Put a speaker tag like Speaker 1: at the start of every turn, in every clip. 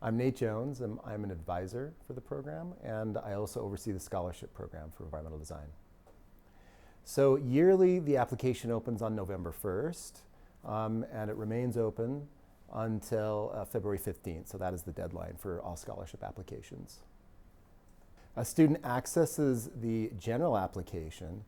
Speaker 1: I'm Nate Jones, and I'm an advisor for the program, and I also oversee the scholarship program for environmental design. So yearly, the application opens on November 1st, and it remains open until February 15th, so that is the deadline for all scholarship applications. A student accesses the general application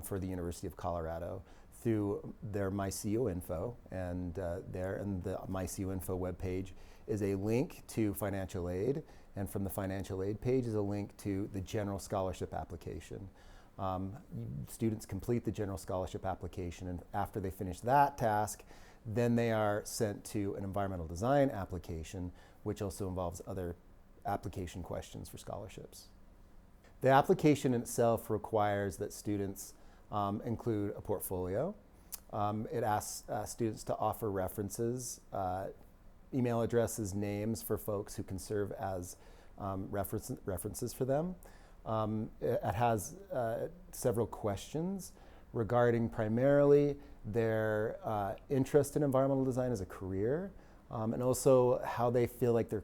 Speaker 1: for the University of Colorado through their MyCU info, and there in the MyCU info webpage is a link to financial aid, and from the financial aid page is a link to the general scholarship application. Students complete the general scholarship application, and after they finish that task, then they are sent to an environmental design application, which also involves other application questions for scholarships. The application itself requires that students include a portfolio. It asks students to offer references, email addresses, names for folks who can serve as references for them. It has several questions regarding primarily their interest in environmental design as a career, and also how they feel like they're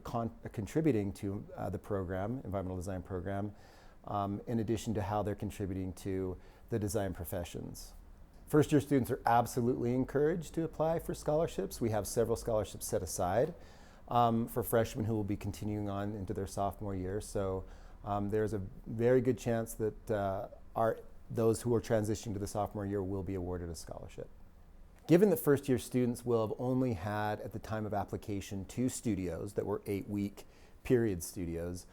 Speaker 1: contributing to the program, environmental design program, in addition to how they're contributing to the design professions. First year students are absolutely encouraged to apply for scholarships. We have several scholarships set aside for freshmen who will be continuing on into their sophomore year. So there's a very good chance that those who are transitioning to the sophomore year will be awarded a scholarship. Given that first year students will have only had, at the time of application, 2 studios that were 8-week period studios,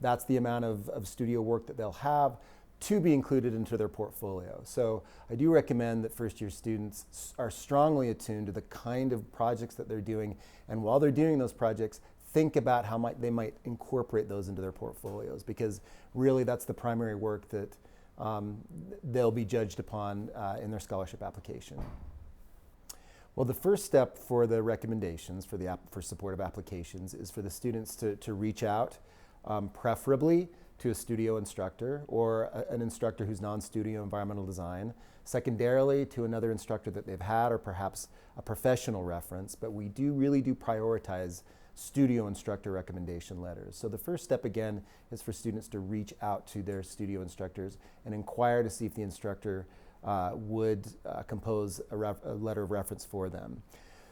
Speaker 1: that's the amount of studio work that they'll have to be included into their portfolio. So I do recommend that first year students are strongly attuned to the kind of projects that they're doing, and while they're doing those projects, think about how they might incorporate those into their portfolios, because really that's the primary work that they'll be judged upon in their scholarship application. Well, the first step for the recommendations for supportive applications is for the students to reach out, preferably to a studio instructor or an instructor who's non-studio environmental design, secondarily to another instructor that they've had, or perhaps a professional reference, but we really do prioritize studio instructor recommendation letters. So the first step, again, is for students to reach out to their studio instructors and inquire to see if the instructor would compose a letter of reference for them.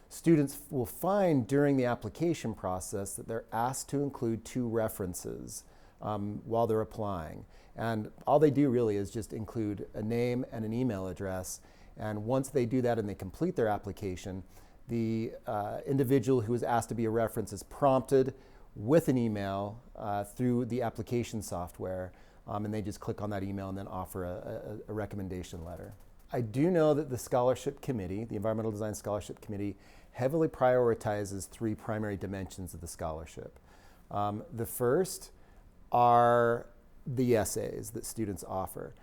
Speaker 1: Students will find during the application process that they're asked to include 2 references while they're applying. And all they do really is just include a name and an email address. And once they do that and they complete their application, the individual who is asked to be a reference is prompted with an email through the application software, and they just click on that email and then offer a recommendation letter. I do know that the scholarship committee, the Environmental Design Scholarship Committee, heavily prioritizes 3 primary dimensions of the scholarship. The first are the essays that students offer.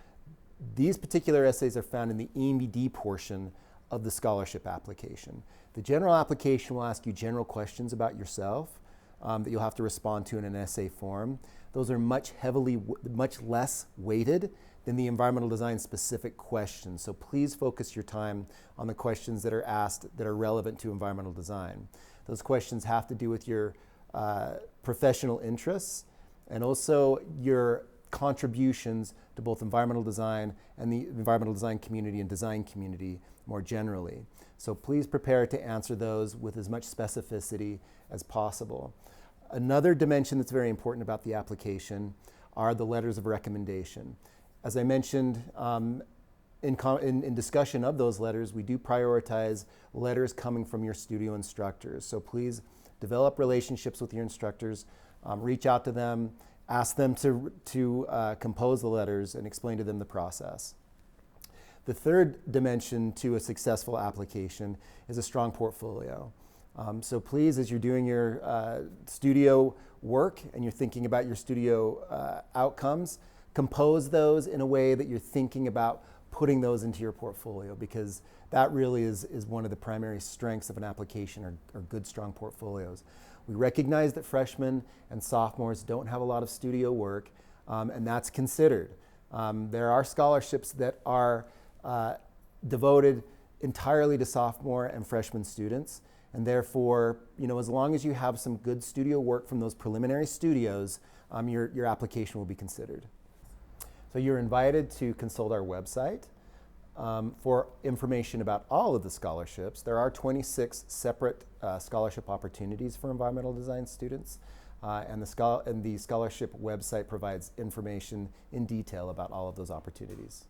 Speaker 1: These particular essays are found in the ENVD portion of the scholarship application. The general application will ask you general questions about yourself that you'll have to respond to in an essay form. Those are much less weighted than the environmental design specific questions. So please focus your time on the questions that are asked that are relevant to environmental design. Those questions have to do with your professional interests and also your contributions to both environmental design and the environmental design community and design community more generally. So please prepare to answer those with as much specificity as possible. Another dimension that's very important about the application are the letters of recommendation. As I mentioned in discussion of those letters, we do prioritize letters coming from your studio instructors. So please develop relationships with your instructors, reach out to them, ask them to compose the letters and explain to them the process. The third dimension to a successful application is a strong portfolio. So please, as you're doing your studio work and you're thinking about your studio outcomes, compose those in a way that you're thinking about putting those into your portfolio, because that really is one of the primary strengths of an application, are good, strong portfolios. We recognize that freshmen and sophomores don't have a lot of studio work, and that's considered. There are scholarships that are devoted entirely to sophomore and freshman students, And therefore, as long as you have some good studio work from those preliminary studios, your application will be considered. So you're invited to consult our website for information about all of the scholarships. There are 26 separate scholarship opportunities for environmental design students, and the scholarship website provides information in detail about all of those opportunities.